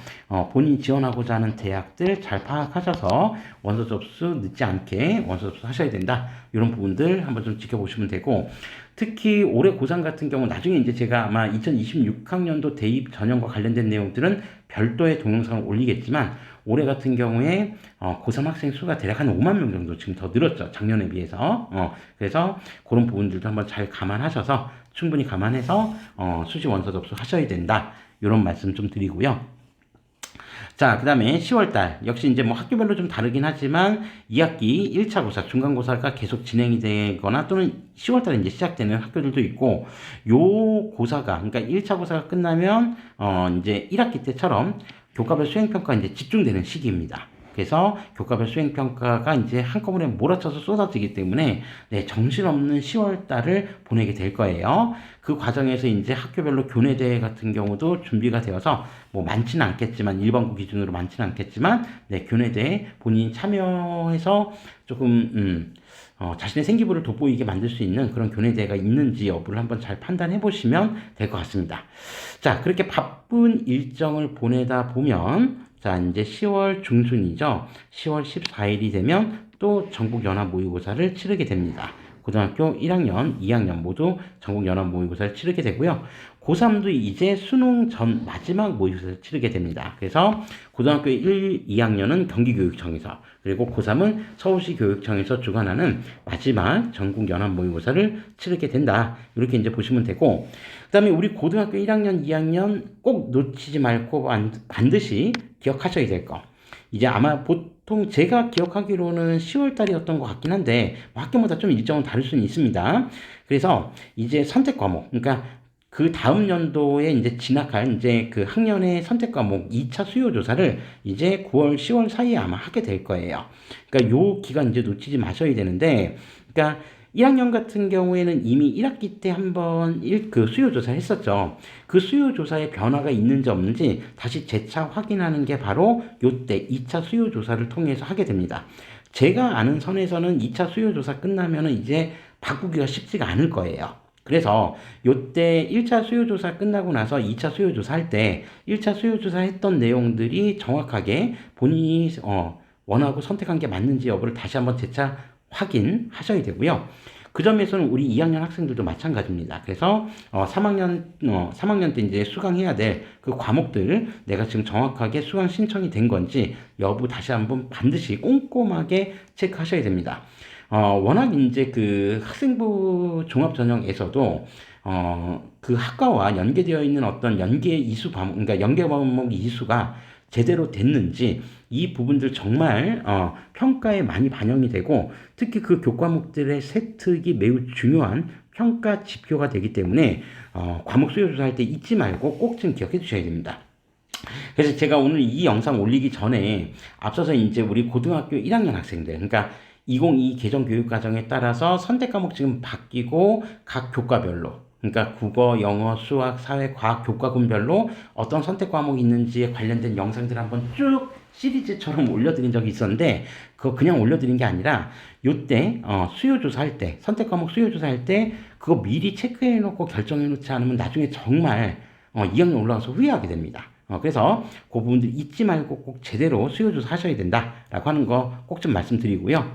본인이 지원하고자 하는 대학들 잘 파악하셔서 원서 접수 늦지 않게 원서 접수 하셔야 된다. 이런 부분들 한번 좀 지켜보시면 되고 특히 올해 고3 같은 경우 나중에 이제 제가 아마 2026학년도 대입 전형과 관련된 내용들은 별도의 동영상을 올리겠지만 올해 같은 경우에 고3 학생 수가 대략 한 5만 명 정도 지금 더 늘었죠. 작년에 비해서. 그래서 그런 부분들도 한번 잘 감안하셔서 충분히 감안해서 수시 원서 접수 하셔야 된다. 이런 말씀 좀 드리고요. 자, 그 다음에 10월달. 역시 이제 뭐 학교별로 좀 다르긴 하지만 2학기 1차 고사, 중간고사가 계속 진행이 되거나 또는 10월달에 이제 시작되는 학교들도 있고, 요 고사가, 그러니까 1차 고사가 끝나면, 이제 1학기 때처럼 교과별 수행평가 이제 집중되는 시기입니다. 그래서 교과별 수행평가가 이제 한꺼번에 몰아쳐서 쏟아지기 때문에 네, 정신없는 10월 달을 보내게 될 거예요. 그 과정에서 이제 학교별로 교내대회 같은 경우도 준비가 되어서 뭐 많지는 않겠지만 일반고 기준으로 많지는 않겠지만 네, 교내대회 본인이 참여해서 조금 자신의 생기부를 돋보이게 만들 수 있는 그런 교내대회가 있는지 여부를 한번 잘 판단해 보시면 될 것 같습니다. 자, 그렇게 바쁜 일정을 보내다 보면 자, 이제 10월 중순이죠. 10월 14일이 되면 또 전국연합 모의고사를 치르게 됩니다. 고등학교 1학년, 2학년 모두 전국연합 모의고사를 치르게 되고요. 고3도 이제 수능 전 마지막 모의고사를 치르게 됩니다. 그래서 고등학교 1, 2학년은 경기교육청에서 그리고 고3은 서울시 교육청에서 주관하는 마지막 전국연합 모의고사를 치르게 된다. 이렇게 이제 보시면 되고 그 다음에 우리 고등학교 1학년, 2학년 꼭 놓치지 말고 반드시 기억하셔야 될 거. 이제 아마 보통 제가 기억하기로는 10월 달이었던 것 같긴 한데 학교마다 좀 일정은 다를 수는 있습니다. 그래서 이제 선택 과목, 그러니까 그 다음 연도에 이제 진학할 이제 그 학년의 선택 과목 2차 수요 조사를 이제 9월, 10월 사이에 아마 하게 될 거예요. 그러니까 요 기간 이제 놓치지 마셔야 되는데, 그러니까 1학년 같은 경우에는 이미 1학기 때 한번 그 수요조사 했었죠. 그 수요조사에 변화가 있는지 없는지 다시 재차 확인하는 게 바로 요때 2차 수요조사를 통해서 하게 됩니다. 제가 아는 선에서는 2차 수요조사 끝나면은 이제 바꾸기가 쉽지가 않을 거예요. 그래서 요때 1차 수요조사 끝나고 나서 2차 수요조사 할 때 1차 수요조사 했던 내용들이 정확하게 본인이 원하고 선택한 게 맞는지 여부를 다시 한번 재차 확인하셔야 되고요. 그 점에서는 우리 2학년 학생들도 마찬가지입니다. 그래서 3학년 때 이제 수강해야 될 그 과목들 내가 지금 정확하게 수강 신청이 된 건지 여부 다시 한번 반드시 꼼꼼하게 체크하셔야 됩니다. 워낙 이제 그 학생부 종합전형에서도 그 학과와 연계되어 있는 어떤 연계 이수 과목, 그러니까 연계 과목 이수가 제대로 됐는지 이 부분들 정말 평가에 많이 반영이 되고 특히 그 교과목들의 세특이 매우 중요한 평가 지표가 되기 때문에 과목 수요 조사할 때 잊지 말고 꼭 좀 기억해 주셔야 됩니다. 그래서 제가 오늘 이 영상 올리기 전에 앞서서 이제 우리 고등학교 1학년 학생들, 그러니까 2022 개정 교육 과정에 따라서 선택 과목 지금 바뀌고 각 교과별로, 그러니까 국어, 영어, 수학, 사회, 과학 교과군별로 어떤 선택 과목이 있는지에 관련된 영상들 한번 쭉 시리즈처럼 올려드린 적이 있었는데, 그거 그냥 올려드린 게 아니라 요때 수요조사할 때, 선택 과목 수요조사할 때 그거 미리 체크해놓고 결정해놓지 않으면 나중에 정말 2학년 올라가서 후회하게 됩니다. 그래서 그 부분들 잊지 말고 꼭 제대로 수요조사 하셔야 된다라고 하는 거 꼭 좀 말씀드리고요.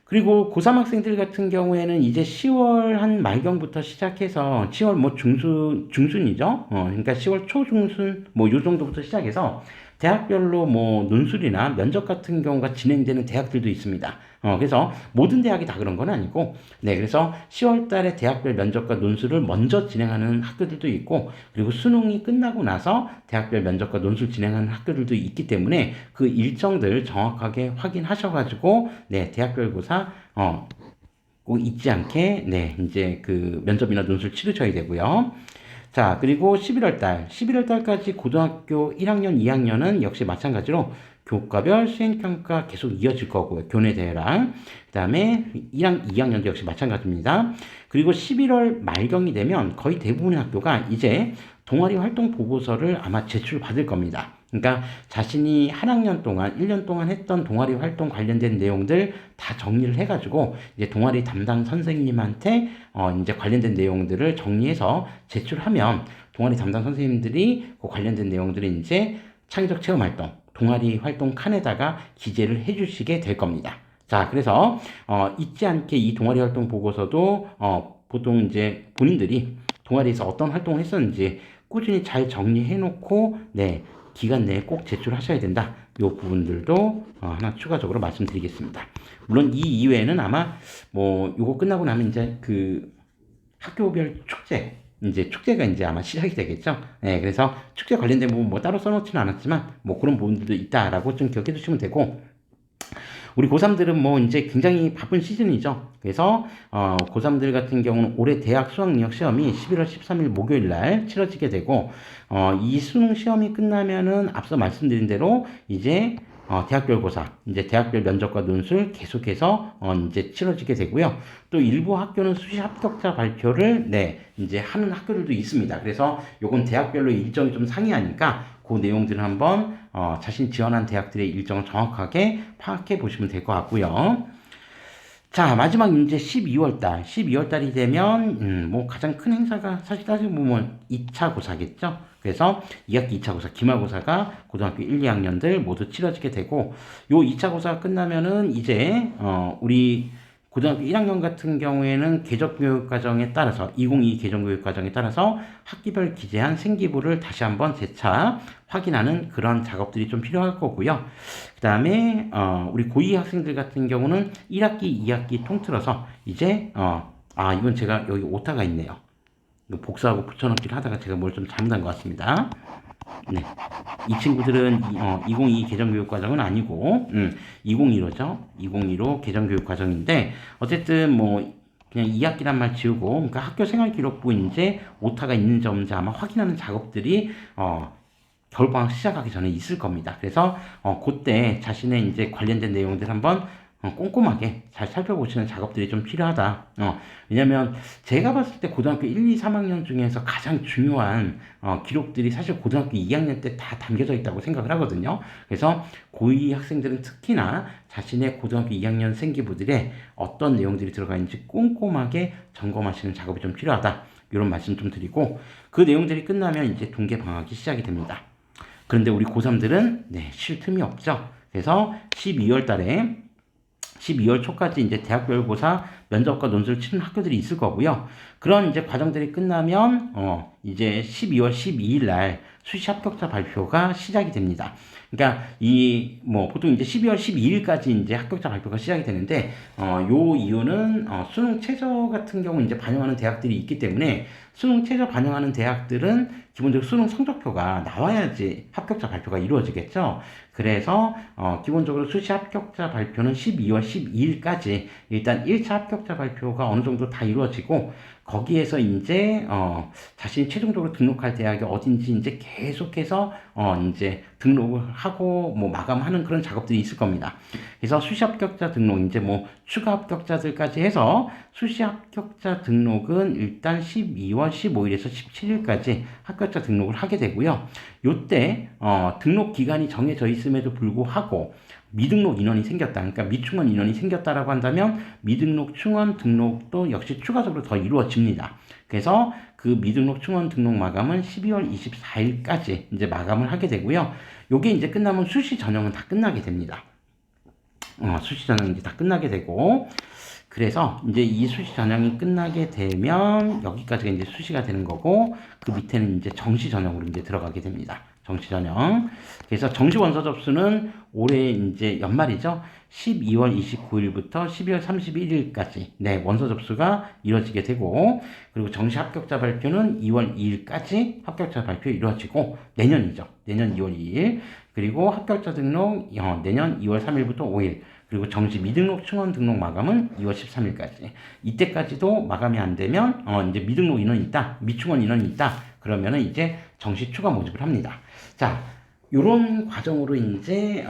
그리고 고3 학생들 같은 경우에는 이제 10월 한 말경부터 시작해서 10월 뭐 중순이죠. 그러니까 10월 초중순 뭐 요 정도부터 시작해서 대학별로 뭐 논술이나 면접 같은 경우가 진행되는 대학들도 있습니다. 그래서 모든 대학이 다 그런 건 아니고, 네, 그래서 10월 달에 대학별 면접과 논술을 먼저 진행하는 학교들도 있고, 그리고 수능이 끝나고 나서 대학별 면접과 논술 진행하는 학교들도 있기 때문에 그 일정들 정확하게 확인하셔가지고, 네, 대학별고사, 꼭 잊지 않게, 네, 이제 그 면접이나 논술 치르셔야 되고요. 자, 그리고 11월 달까지 고등학교 1학년, 2학년은 역시 마찬가지로 교과별 수행평가 계속 이어질 거고요. 교내대회랑. 그 다음에 2학년도 역시 마찬가지입니다. 그리고 11월 말경이 되면 거의 대부분의 학교가 이제 동아리 활동 보고서를 아마 제출받을 겁니다. 그러니까 자신이 한 학년 동안, 1년 동안 했던 동아리 활동 관련된 내용들 다 정리를 해가지고 이제 동아리 담당 선생님한테 이제 관련된 내용들을 정리해서 제출하면 동아리 담당 선생님들이 그 관련된 내용들을 이제 창의적 체험 활동, 동아리 활동 칸에다가 기재를 해주시게 될 겁니다. 자, 그래서 잊지 않게 이 동아리 활동 보고서도 보통 이제 본인들이 동아리에서 어떤 활동을 했었는지 꾸준히 잘 정리해놓고, 네, 기간 내에 꼭 제출하셔야 된다. 이 부분들도 하나 추가적으로 말씀드리겠습니다. 물론 이 이외에는 아마 뭐 요거 끝나고 나면 이제 그 학교별 축제, 이제 축제가 이제 아마 시작이 되겠죠. 네, 그래서 축제 관련된 부분 뭐 따로 써놓지는 않았지만 뭐 그런 부분들도 있다라고 좀 기억해 두시면 되고, 우리 고3들은 뭐 이제 굉장히 바쁜 시즌이죠. 그래서 고3들 같은 경우는 올해 대학 수학능력 시험이 11월 13일 목요일 날 치러지게 되고, 이 수능 시험이 끝나면은 앞서 말씀드린 대로 이제 대학별 고사, 이제 대학별 면접과 논술 계속해서 이제 치러지게 되고요. 또 일부 학교는 수시 합격자 발표를 네, 이제 하는 학교들도 있습니다. 그래서 요건 대학별로 일정이 좀 상이하니까 그 내용들을 한번 자신 지원한 대학들의 일정을 정확하게 파악해 보시면 될 것 같고요. 자, 마지막 이제 12월 달이 되면 뭐 가장 큰 행사가 사실 따지고 보면 2차 고사겠죠. 그래서 2학기 2차 고사, 기말고사가 고등학교 1, 2학년들 모두 치러지게 되고, 요 2차 고사가 끝나면은 이제 우리 고등학교 1학년 같은 경우에는 개정교육과정에 따라서 2022 개정교육과정에 따라서 학기별 기재한 생기부를 다시 한번 재차 확인하는 그런 작업들이 좀 필요할 거고요. 그 다음에 우리 고2 학생들 같은 경우는 1학기, 2학기 통틀어서 이제 이건 제가 여기 오타가 있네요. 복사하고 붙여넣기를 하다가 제가 뭘 좀 잘못한 것 같습니다. 네. 이 친구들은 2022 개정교육과정은 아니고 2015죠. 2015 개정교육과정인데 어쨌든 뭐 그냥 2학기란 말 지우고, 그러니까 학교생활기록부 이제 오타가 있는지 없는지 아마 확인하는 작업들이 겨울방학 시작하기 전에 있을 겁니다. 그래서 그때 자신의 이제 관련된 내용들 한번 꼼꼼하게 잘 살펴보시는 작업들이 좀 필요하다. 왜냐면 제가 봤을 때 고등학교 1, 2, 3학년 중에서 가장 중요한 기록들이 사실 고등학교 2학년 때 다 담겨져 있다고 생각을 하거든요. 그래서 고2 학생들은 특히나 자신의 고등학교 2학년 생기부들에 어떤 내용들이 들어가 있는지 꼼꼼하게 점검하시는 작업이 좀 필요하다. 이런 말씀 좀 드리고, 그 내용들이 끝나면 이제 동계 방학이 시작이 됩니다. 그런데 우리 고3들은 쉴 틈이 없죠. 그래서 12월 초까지 이제 대학별고사 면접과 논술을 치는 학교들이 있을 거고요. 그런 이제 과정들이 끝나면 이제 12월 12일 날 수시 합격자 발표가 시작이 됩니다. 그러니까 뭐 보통 이제 12월 12일까지 이제 합격자 발표가 시작이 되는데 요 이유는 수능 최저 같은 경우 이제 반영하는 대학들이 있기 때문에 수능 최저 반영하는 대학들은 기본적으로 수능 성적표가 나와야지 합격자 발표가 이루어지겠죠. 그래서 기본적으로 수시 합격자 발표는 12월 12일까지 일단 1차 합격자 발표가 어느 정도 다 이루어지고 거기에서 이제 자신이 최종적으로 등록할 대학이 어딘지 이제 계속해서 이제 등록을 하고 뭐 마감하는 그런 작업들이 있을 겁니다. 그래서 수시 합격자 등록 이제 뭐 추가 합격자들까지 해서 수시 합격자 등록은 일단 12월 15일에서 17일까지 합격자 등록을 하게 되고요. 요때 등록 기간이 정해져 있음에도 불구하고 미등록 인원이 생겼다. 그러니까 미충원 인원이 생겼다라고 한다면 미등록 충원 등록도 역시 추가적으로 더 이루어집니다. 그래서 그 미등록 충원 등록 마감은 12월 24일까지 이제 마감을 하게 되고요. 요게 이제 끝나면 수시 전형은 다 끝나게 됩니다. 수시 전형이 이제 다 끝나게 되고 그래서 이제 이 수시 전형이 끝나게 되면 여기까지가 이제 수시가 되는 거고 그 밑에는 이제 정시 전형으로 이제 들어가게 됩니다. 정시 전형. 그래서 정시 원서 접수는 올해 이제 연말이죠. 12월 29일부터 12월 31일까지 네, 원서 접수가 이루어지게 되고 그리고 정시 합격자 발표는 2월 2일까지 합격자 발표 이루어지고 내년이죠. 내년 2월 2일. 그리고 합격자 등록 내년 2월 3일부터 5일. 그리고 정시 미등록 충원 등록 마감은 2월 13일까지. 이때까지도 마감이 안 되면 이제 미등록 인원이 있다, 미충원 인원이 있다. 그러면은 이제 정시 추가 모집을 합니다. 자, 요런 과정으로 이제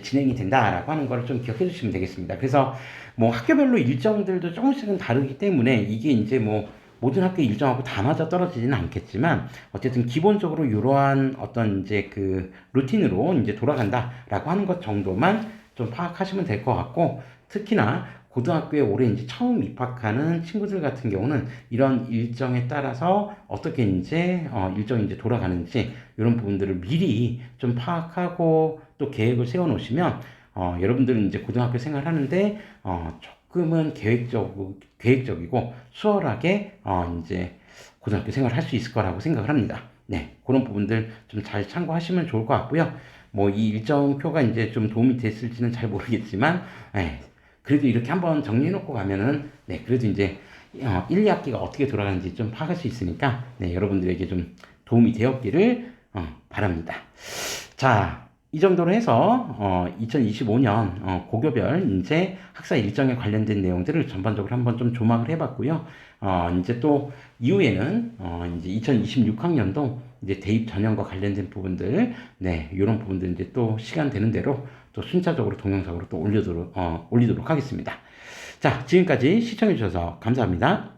진행이 된다라고 하는 거를 좀 기억해 주시면 되겠습니다. 그래서 뭐 학교별로 일정들도 조금씩은 다르기 때문에 이게 이제 뭐 모든 학교 일정하고 다 맞아 떨어지지는 않겠지만 어쨌든 기본적으로 이러한 어떤 이제 그 루틴으로 이제 돌아간다라고 하는 것 정도만 좀 파악하시면 될 것 같고 특히나 고등학교에 올해 이제 처음 입학하는 친구들 같은 경우는 이런 일정에 따라서 어떻게 이제 일정이 이제 돌아가는지 이런 부분들을 미리 좀 파악하고 또 계획을 세워 놓으시면 여러분들은 이제 고등학교 생활하는데 조금은 계획적이고 수월하게 이제 고등학교 생활을 할 수 있을 거라고 생각을 합니다. 네, 그런 부분들 좀 잘 참고하시면 좋을 것 같고요. 뭐 이 일정표가 이제 좀 도움이 됐을지는 잘 모르겠지만, 그래도 이렇게 한번 정리해놓고 가면은, 네, 그래도 이제 1, 2학기가 어떻게 돌아가는지 좀 파악할 수 있으니까, 네, 여러분들에게 좀 도움이 되었기를 바랍니다. 자, 이 정도로 해서 2025년 고교별 이제 학사 일정에 관련된 내용들을 전반적으로 한번 좀 조망을 해봤고요. 이제 또 이후에는 이제 2026학년도 이제 대입 전형과 관련된 부분들, 네, 이런 부분들 이제 또 시간 되는 대로 또 순차적으로 동영상으로 또 올리도록 하겠습니다. 자, 지금까지 시청해주셔서 감사합니다.